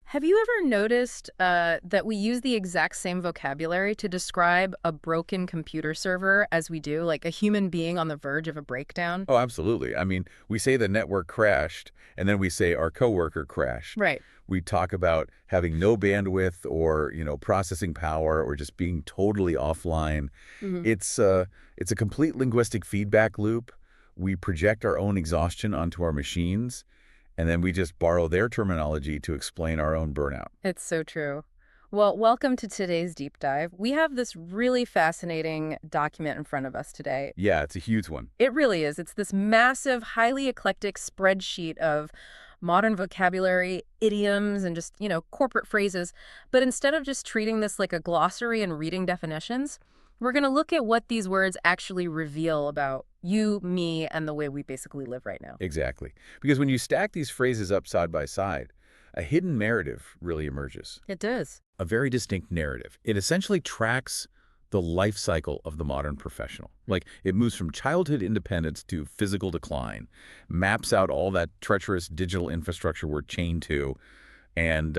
Have you ever noticed that we use the exact same vocabulary to describe a broken computer server as we do, like a human being on the verge of a breakdown? Oh, absolutely. I mean, we say the network crashed, and then we say our coworker crashed. Right. We talk about having no bandwidth or, processing power or just being totally offline. Hmm. It's a complete linguistic feedback loop. We project our own exhaustion onto our machines, and then we just borrow their terminology to explain our own burnout. It's so true. Well, welcome to today's deep dive. We have this really fascinating document in front of us today. Yeah, it's a huge one. It really is. It's this massive, highly eclectic spreadsheet of modern vocabulary, idioms, and just, corporate phrases. But instead of just treating this like a glossary and reading definitions, we're going to look at what these words actually reveal about you, me, and the way we basically live right now. Exactly. Because when you stack these phrases up side by side, a hidden narrative really emerges. It does. A very distinct narrative. It essentially tracks the life cycle of the modern professional. Like, it moves from childhood independence to physical decline, maps out all that treacherous digital infrastructure we're chained to, and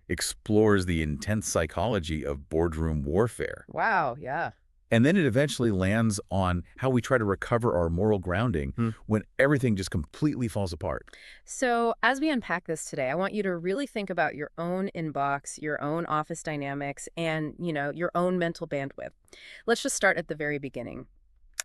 explores the intense psychology of boardroom warfare. Wow, yeah. And then it eventually lands on how we try to recover our moral grounding when everything just completely falls apart. So, as we unpack this today, I want you to really think about your own inbox, your own office dynamics, and, your own mental bandwidth. Let's just start at the very beginning,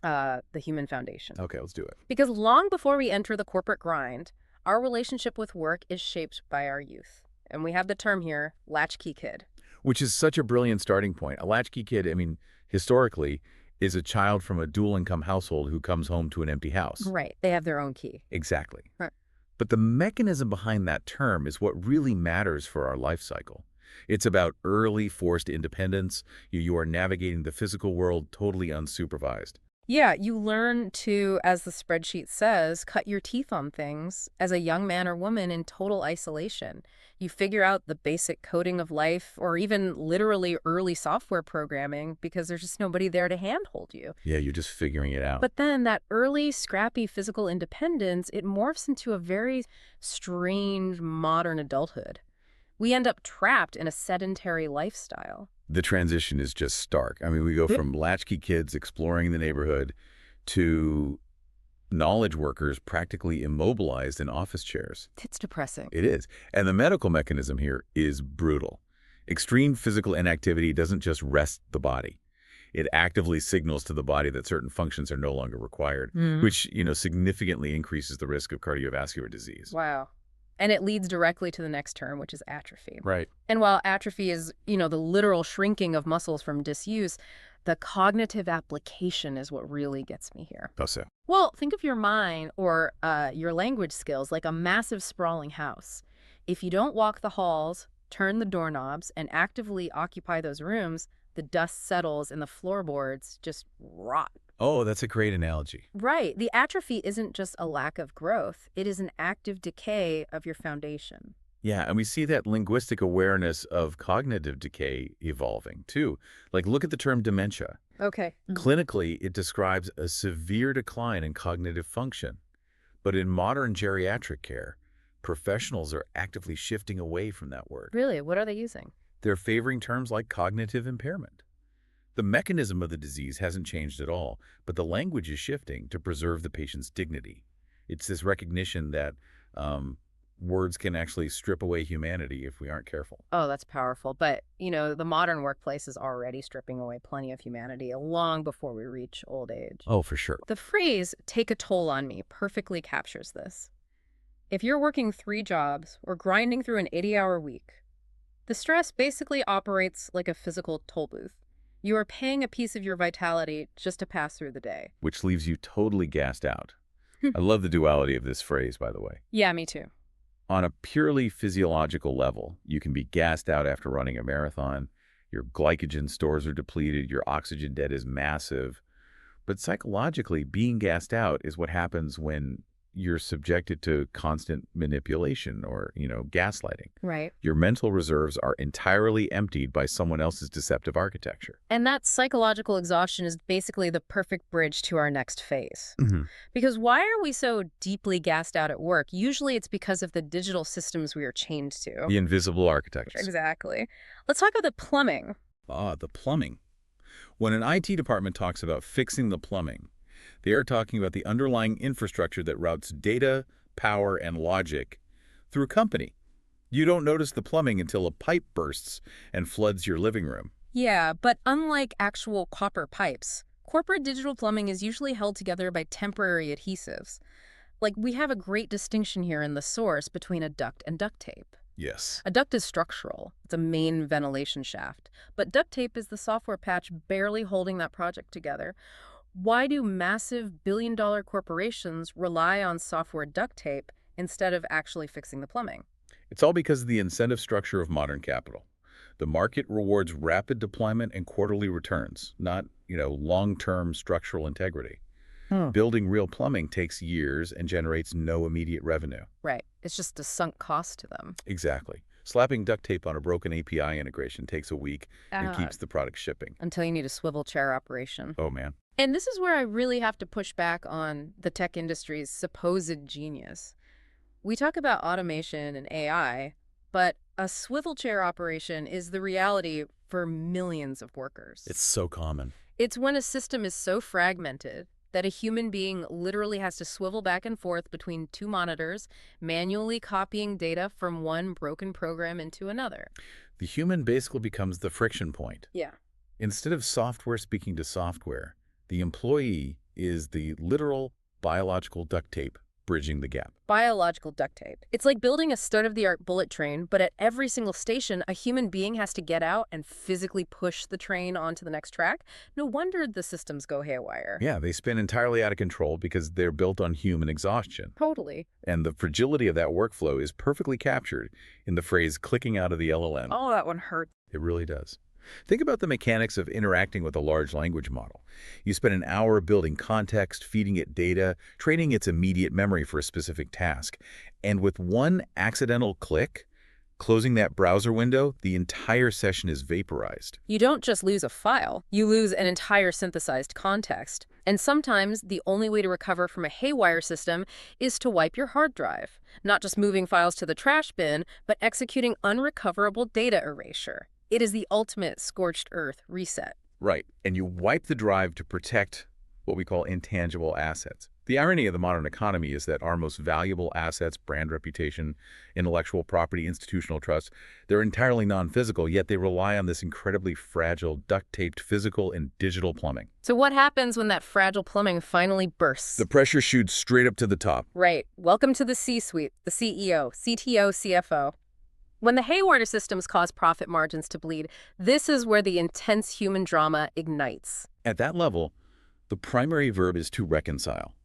the human foundation. Okay, let's do it. Because long before we enter the corporate grind, our relationship with work is shaped by our youth. And we have the term here, latchkey kid. Which is such a brilliant starting point. A latchkey kid, I mean, historically, is a child from a dual-income household who comes home to an empty house. Right. They have their own key. Exactly. Right. But the mechanism behind that term is what really matters for our life cycle. It's about early forced independence. You are navigating the physical world totally unsupervised. Yeah, you learn to, as the spreadsheet says, cut your teeth on things as a young man or woman in total isolation. You figure out the basic coding of life or even literally early software programming because there's just nobody there to handhold you. Yeah, you're just figuring it out. But then that early, scrappy physical independence, it morphs into a very strange modern adulthood. We end up trapped in a sedentary lifestyle. The transition is just stark. I mean, we go from latchkey kids exploring the neighborhood to knowledge workers practically immobilized in office chairs. It's depressing. It is. And the medical mechanism here is brutal. Extreme physical inactivity doesn't just rest the body. It actively signals to the body that certain functions are no longer required, which, significantly increases the risk of cardiovascular disease. Wow. And it leads directly to the next term, which is atrophy. Right. And while atrophy is, the literal shrinking of muscles from disuse, the cognitive application is what really gets me here. How so? Well, think of your mind or your language skills like a massive sprawling house. If you don't walk the halls, turn the doorknobs, and actively occupy those rooms, the dust settles and the floorboards just rot. Oh, that's a great analogy. Right. The atrophy isn't just a lack of growth. It is an active decay of your foundation. Yeah, and we see that linguistic awareness of cognitive decay evolving, too. Like, look at the term dementia. Okay. Clinically, it describes a severe decline in cognitive function. But in modern geriatric care, professionals are actively shifting away from that word. Really? What are they using? They're favoring terms like cognitive impairment. The mechanism of the disease hasn't changed at all, but the language is shifting to preserve the patient's dignity. It's this recognition that words can actually strip away humanity if we aren't careful. Oh, that's powerful. But, the modern workplace is already stripping away plenty of humanity long before we reach old age. Oh, for sure. The phrase, take a toll on me, perfectly captures this. If you're working 3 jobs or grinding through an 80-hour week, the stress basically operates like a physical toll booth. You are paying a piece of your vitality just to pass through the day. Which leaves you totally gassed out. I love the duality of this phrase, by the way. Yeah, me too. On a purely physiological level, you can be gassed out after running a marathon. Your glycogen stores are depleted. Your oxygen debt is massive. But psychologically, being gassed out is what happens when you're subjected to constant manipulation or, gaslighting. Right. Your mental reserves are entirely emptied by someone else's deceptive architecture. And that psychological exhaustion is basically the perfect bridge to our next phase. Mhm. Because why are we so deeply gassed out at work? Usually it's because of the digital systems we are chained to. The invisible architects. Exactly. Let's talk about the plumbing. Ah, the plumbing. When an IT department talks about fixing the plumbing, they are talking about the underlying infrastructure that routes data, power, and logic through a company. You don't notice the plumbing until a pipe bursts and floods your living room. Yeah, but unlike actual copper pipes, corporate digital plumbing is usually held together by temporary adhesives. Like, we have a great distinction here in the source between a duct and duct tape. Yes. A duct is structural. It's a main ventilation shaft. But duct tape is the software patch barely holding that project together. Why do massive billion-dollar corporations rely on software duct tape instead of actually fixing the plumbing? It's all because of the incentive structure of modern capital. The market rewards rapid deployment and quarterly returns, not, long-term structural integrity. Hmm. Building real plumbing takes years and generates no immediate revenue. Right. It's just a sunk cost to them. Exactly. Slapping duct tape on a broken API integration takes a week and Uh, keeps the product shipping. until you need a swivel chair operation. Oh, man. And this is where I really have to push back on the tech industry's supposed genius. We talk about automation and AI, but a swivel chair operation is the reality for millions of workers. It's so common. It's when a system is so fragmented that a human being literally has to swivel back and forth between two monitors, manually copying data from one broken program into another. The human basically becomes the friction point. Yeah. Instead of software speaking to software, the employee is the literal biological duct tape bridging the gap. Biological duct tape. It's like building a state-of-the-art bullet train, but at every single station, a human being has to get out and physically push the train onto the next track. No wonder the systems go haywire. Yeah, they spin entirely out of control because they're built on human exhaustion. Totally. And the fragility of that workflow is perfectly captured in the phrase clicking out of the LLM. Oh, that one hurt. It really does. Think about the mechanics of interacting with a large language model. You spend an hour building context, feeding it data, training its immediate memory for a specific task. And with one accidental click, closing that browser window, the entire session is vaporized. You don't just lose a file, you lose an entire synthesized context. And sometimes the only way to recover from a haywire system is to wipe your hard drive. Not just moving files to the trash bin, but executing unrecoverable data erasure. It is the ultimate scorched earth reset. Right. And you wipe the drive to protect what we call intangible assets. The irony of the modern economy is that our most valuable assets, brand reputation, intellectual property, institutional trust, they're entirely non-physical, yet they rely on this incredibly fragile, duct-taped physical and digital plumbing. So what happens when that fragile plumbing finally bursts? The pressure shoots straight up to the top. Right. Welcome to the C-suite, the CEO, CTO, CFO. When the haywire systems cause profit margins to bleed, this is where the intense human drama ignites. At that level, the primary verb is to reconcile.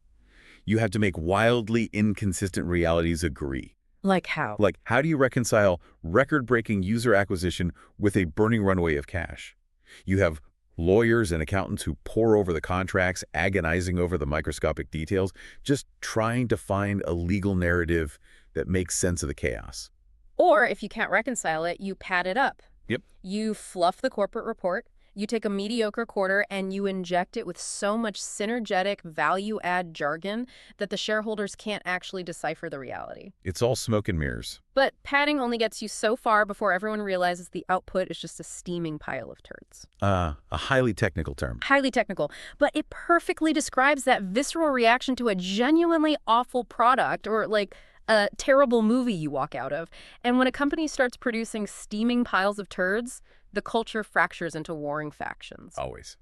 You have to make wildly inconsistent realities agree. Like how? Like, how do you reconcile record-breaking user acquisition with a burning runway of cash? You have lawyers and accountants who pore over the contracts, agonizing over the microscopic details, just trying to find a legal narrative that makes sense of the chaos. Or if you can't reconcile it, you pad it up. Yep. You fluff the corporate report, you take a mediocre quarter and you inject it with so much synergetic value-add jargon that the shareholders can't actually decipher the reality. It's all smoke and mirrors. But padding only gets you so far before everyone realizes the output is just a steaming pile of turds. A highly technical term. Highly technical, but it perfectly describes that visceral reaction to a genuinely awful product or like a terrible movie you walk out of. And when a company starts producing steaming piles of turds, the culture fractures into warring factions. Always.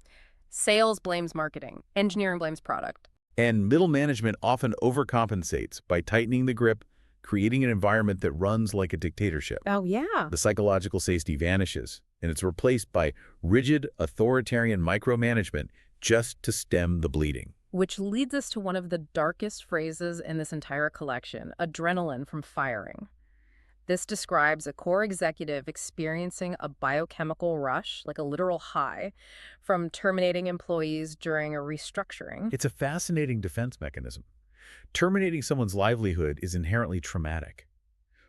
Sales blames marketing. Engineering blames product. And middle management often overcompensates by tightening the grip, creating an environment that runs like a dictatorship. Oh, yeah. The psychological safety vanishes, and it's replaced by rigid, authoritarian micromanagement just to stem the bleeding. Which leads us to one of the darkest phrases in this entire collection, adrenaline from firing. This describes a core executive experiencing a biochemical rush, like a literal high, from terminating employees during a restructuring. It's a fascinating defense mechanism. Terminating someone's livelihood is inherently traumatic.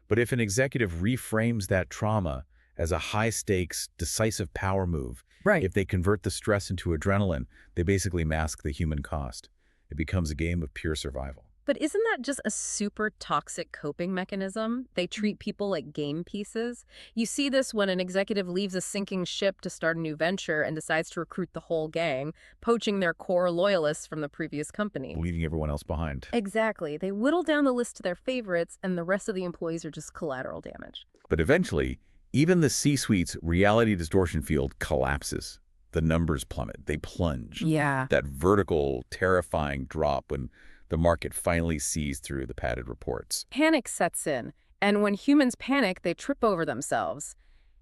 But if an executive reframes that trauma as a high-stakes, decisive power move, Right. if they convert the stress into adrenaline, they basically mask the human cost. It becomes a game of pure survival. But isn't that just a super toxic coping mechanism? They treat people like game pieces. You see this when an executive leaves a sinking ship to start a new venture and decides to recruit the whole gang, poaching their core loyalists from the previous company. Leaving everyone else behind. Exactly. They whittle down the list to their favorites, and the rest of the employees are just collateral damage. But eventually, even the C-suite's reality distortion field collapses. The numbers plummet. They plunge. Yeah. That vertical, terrifying drop when the market finally sees through the padded reports. Panic sets in, and when humans panic, they trip over themselves.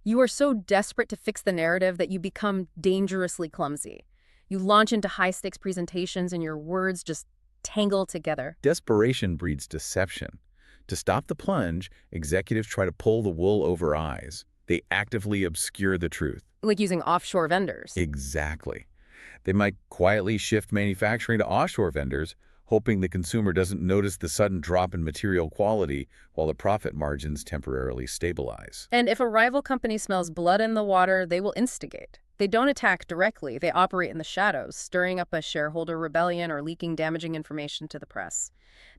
You are so desperate to fix the narrative that you become dangerously clumsy. You launch into high-stakes presentations and your words just tangle together. Desperation breeds deception. To stop the plunge, executives try to pull the wool over eyes. They actively obscure the truth. Like using offshore vendors. Exactly. They might quietly shift manufacturing to offshore vendors, hoping the consumer doesn't notice the sudden drop in material quality while the profit margins temporarily stabilize. And if a rival company smells blood in the water, they will instigate. They don't attack directly, they operate in the shadows, stirring up a shareholder rebellion or leaking damaging information to the press.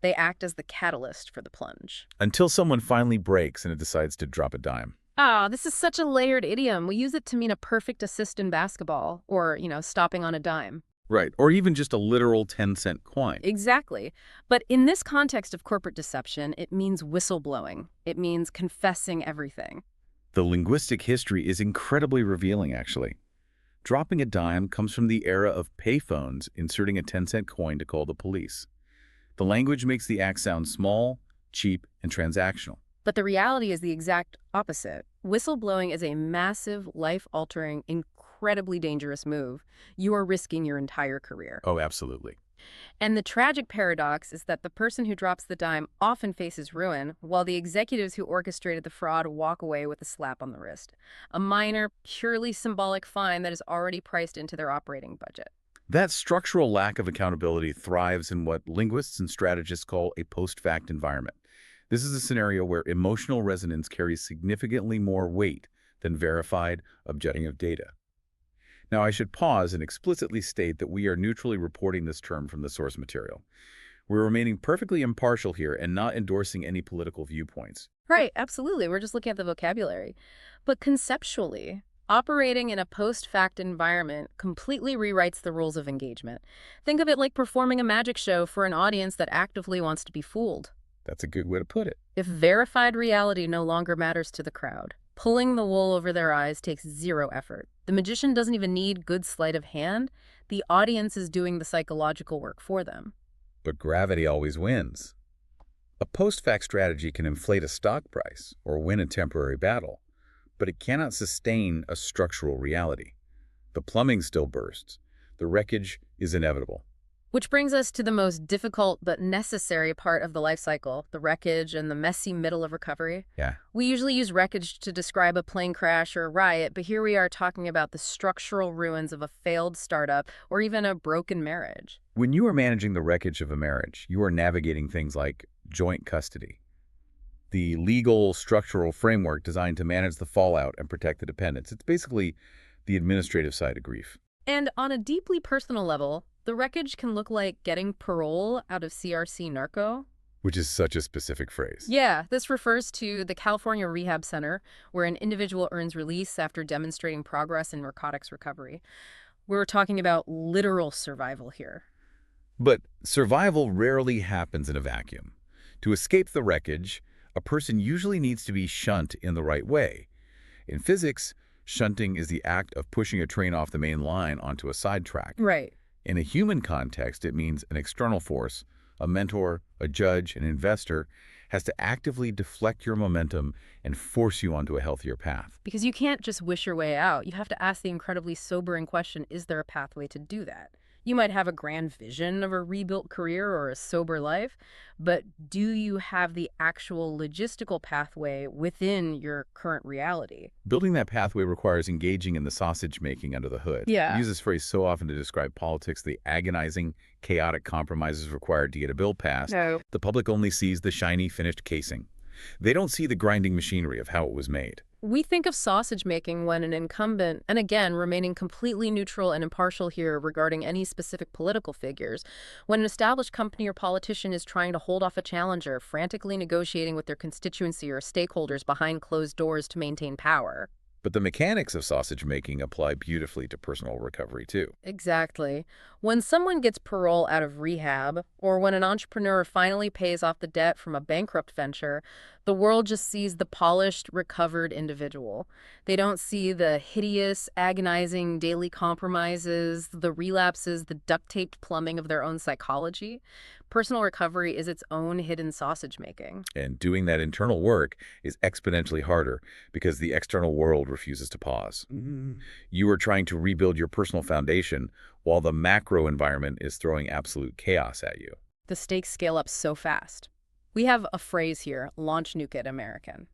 They act as the catalyst for the plunge. Until someone finally breaks and it decides to drop a dime. Ah, this is such a layered idiom. We use it to mean a perfect assist in basketball or, stopping on a dime. Right, or even just a literal 10-cent coin. Exactly. But in this context of corporate deception, it means whistleblowing. It means confessing everything. The linguistic history is incredibly revealing, actually. Dropping a dime comes from the era of payphones inserting a 10-cent coin to call the police. The language makes the act sound small, cheap, and transactional. But the reality is the exact opposite. Whistleblowing is a massive, life-altering, incredibly dangerous move. You are risking your entire career. Oh, absolutely. And the tragic paradox is that the person who drops the dime often faces ruin, while the executives who orchestrated the fraud walk away with a slap on the wrist. A minor, purely symbolic fine that is already priced into their operating budget. That structural lack of accountability thrives in what linguists and strategists call a post-fact environment. This is a scenario where emotional resonance carries significantly more weight than verified, objective data. Now, I should pause and explicitly state that we are neutrally reporting this term from the source material. We're remaining perfectly impartial here and not endorsing any political viewpoints. Right, absolutely. We're just looking at the vocabulary. But conceptually, operating in a post-fact environment completely rewrites the rules of engagement. Think of it like performing a magic show for an audience that actively wants to be fooled. That's a good way to put it. If verified reality no longer matters to the crowd, pulling the wool over their eyes takes zero effort. The magician doesn't even need good sleight of hand. The audience is doing the psychological work for them. But gravity always wins. A post-fact strategy can inflate a stock price or win a temporary battle, but it cannot sustain a structural reality. The plumbing still bursts. The wreckage is inevitable. Which brings us to the most difficult but necessary part of the life cycle, the wreckage and the messy middle of recovery. Yeah. We usually use wreckage to describe a plane crash or a riot, but here we are talking about the structural ruins of a failed startup or even a broken marriage. When you are managing the wreckage of a marriage, you are navigating things like joint custody, the legal structural framework designed to manage the fallout and protect the dependents. It's basically the administrative side of grief. And on a deeply personal level, the wreckage can look like getting parole out of CRC narco. Which is such a specific phrase. Yeah, this refers to the California Rehab Center, where an individual earns release after demonstrating progress in narcotics recovery. We're talking about literal survival here. But survival rarely happens in a vacuum. To escape the wreckage, a person usually needs to be shunt in the right way. In physics, shunting is the act of pushing a train off the main line onto a sidetrack. Right. In a human context, it means an external force, a mentor, a judge, an investor, has to actively deflect your momentum and force you onto a healthier path. Because you can't just wish your way out. You have to ask the incredibly sobering question, is there a pathway to do that? You might have a grand vision of a rebuilt career or a sober life, but do you have the actual logistical pathway within your current reality? Building that pathway requires engaging in the sausage making under the hood. We Yeah. use this phrase so often to describe politics, the agonizing, chaotic compromises required to get a bill passed. No. The public only sees the shiny, finished casing. They don't see the grinding machinery of how it was made. We think of sausage making when an incumbent, and again, remaining completely neutral and impartial here regarding any specific political figures, when an established company or politician is trying to hold off a challenger, frantically negotiating with their constituency or stakeholders behind closed doors to maintain power. But the mechanics of sausage making apply beautifully to personal recovery, too. Exactly. When someone gets parole out of rehab, or when an entrepreneur finally pays off the debt from a bankrupt venture, the world just sees the polished, recovered individual. They don't see the hideous, agonizing daily compromises, the relapses, the duct-taped plumbing of their own psychology. Personal recovery is its own hidden sausage making. And doing that internal work is exponentially harder because the external world refuses to pause. You are trying to rebuild your personal foundation while the macro environment is throwing absolute chaos at you. The stakes scale up so fast. We have a phrase here, launch nuke it American.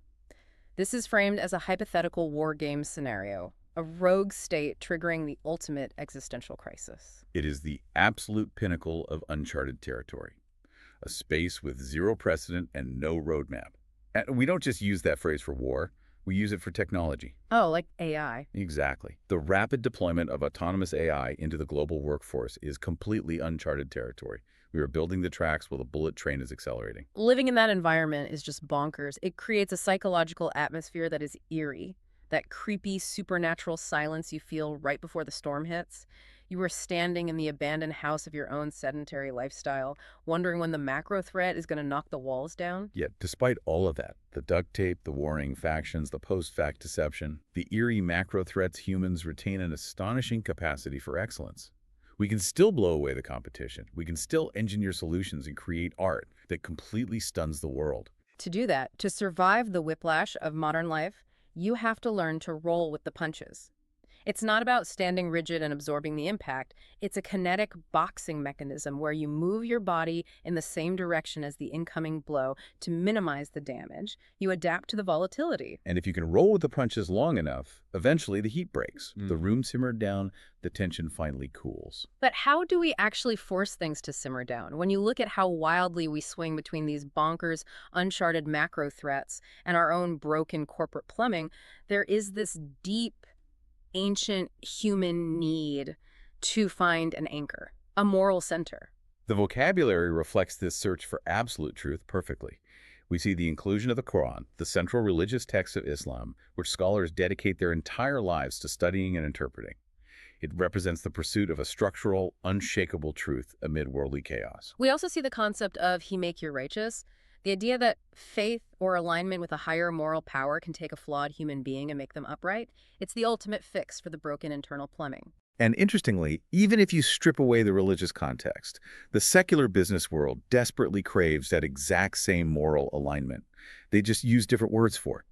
This is framed as a hypothetical war game scenario, a rogue state triggering the ultimate existential crisis. It is the absolute pinnacle of uncharted territory, a space with zero precedent and no roadmap. And we don't just use that phrase for war, we use it for technology. Oh, like AI. Exactly. The rapid deployment of autonomous AI into the global workforce is completely uncharted territory. We are building the tracks while the bullet train is accelerating. Living in that environment is just bonkers. It creates a psychological atmosphere that is eerie, that creepy, supernatural silence you feel right before the storm hits. You are standing in the abandoned house of your own sedentary lifestyle, wondering when the macro threat is going to knock the walls down. Yet, despite all of that, the duct tape, the warring factions, the post-fact deception, the eerie macro threats, humans retain an astonishing capacity for excellence. We can still blow away the competition. We can still engineer solutions and create art that completely stuns the world. To do that, to survive the whiplash of modern life, you have to learn to roll with the punches. It's not about standing rigid and absorbing the impact. It's a kinetic boxing mechanism where you move your body in the same direction as the incoming blow to minimize the damage. You adapt to the volatility. And if you can roll with the punches long enough, eventually the heat breaks. The room simmered down, the tension finally cools. But how do we actually force things to simmer down? When you look at how wildly we swing between these bonkers, uncharted macro threats and our own broken corporate plumbing, there is this deep, ancient human need to find an anchor, a moral center. The vocabulary reflects this search for absolute truth perfectly. We see the inclusion of the Quran, the central religious text of Islam, which scholars dedicate their entire lives to studying and interpreting. It represents the pursuit of a structural, unshakable truth amid worldly chaos. We also see the concept of he make you righteous, the idea that faith or alignment with a higher moral power can take a flawed human being and make them upright. It's the ultimate fix for the broken internal plumbing. And interestingly, even if you strip away the religious context, the secular business world desperately craves that exact same moral alignment. They just use different words for it.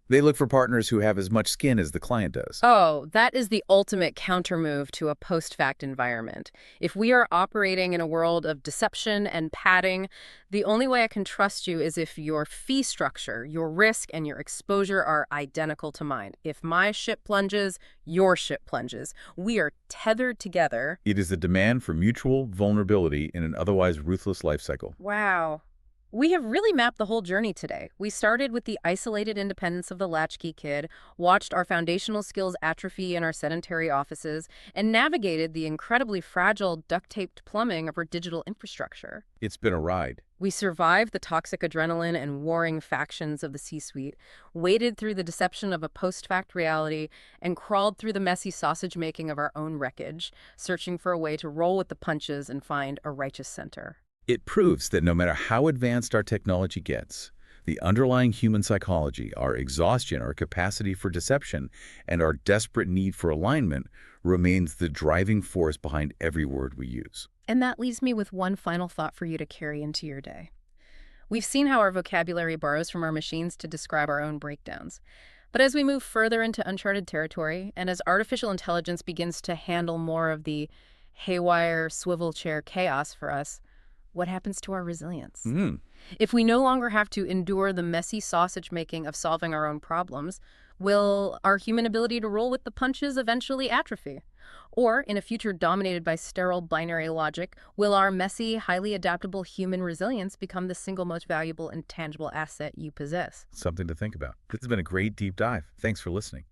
They look for partners who have as much skin as the client does. Oh, that is the ultimate countermove to a post-fact environment. If we are operating in a world of deception and padding, the only way I can trust you is if your fee structure, your risk, and your exposure are identical to mine. If my ship plunges, your ship plunges. We are tethered together. It is the demand for mutual vulnerability in an otherwise ruthless life cycle. Wow. We have really mapped the whole journey today. We started with the isolated independence of the latchkey kid, watched our foundational skills atrophy in our sedentary offices, and navigated the incredibly fragile duct-taped plumbing of our digital infrastructure. It's been a ride. We survived the toxic adrenaline and warring factions of the C-suite, waded through the deception of a post-fact reality, and crawled through the messy sausage-making of our own wreckage, searching for a way to roll with the punches and find a righteous center. It proves that no matter how advanced our technology gets, the underlying human psychology, our exhaustion, our capacity for deception, and our desperate need for alignment remains the driving force behind every word we use. And that leaves me with one final thought for you to carry into your day. We've seen how our vocabulary borrows from our machines to describe our own breakdowns. But as we move further into uncharted territory, and as artificial intelligence begins to handle more of the haywire swivel chair chaos for us, what happens to our resilience? Hmm. If we no longer have to endure the messy sausage making of solving our own problems, will our human ability to roll with the punches eventually atrophy? Or, in a future dominated by sterile binary logic, will our messy, highly adaptable human resilience become the single most valuable and tangible asset you possess? Something to think about. This has been a great deep dive. Thanks for listening.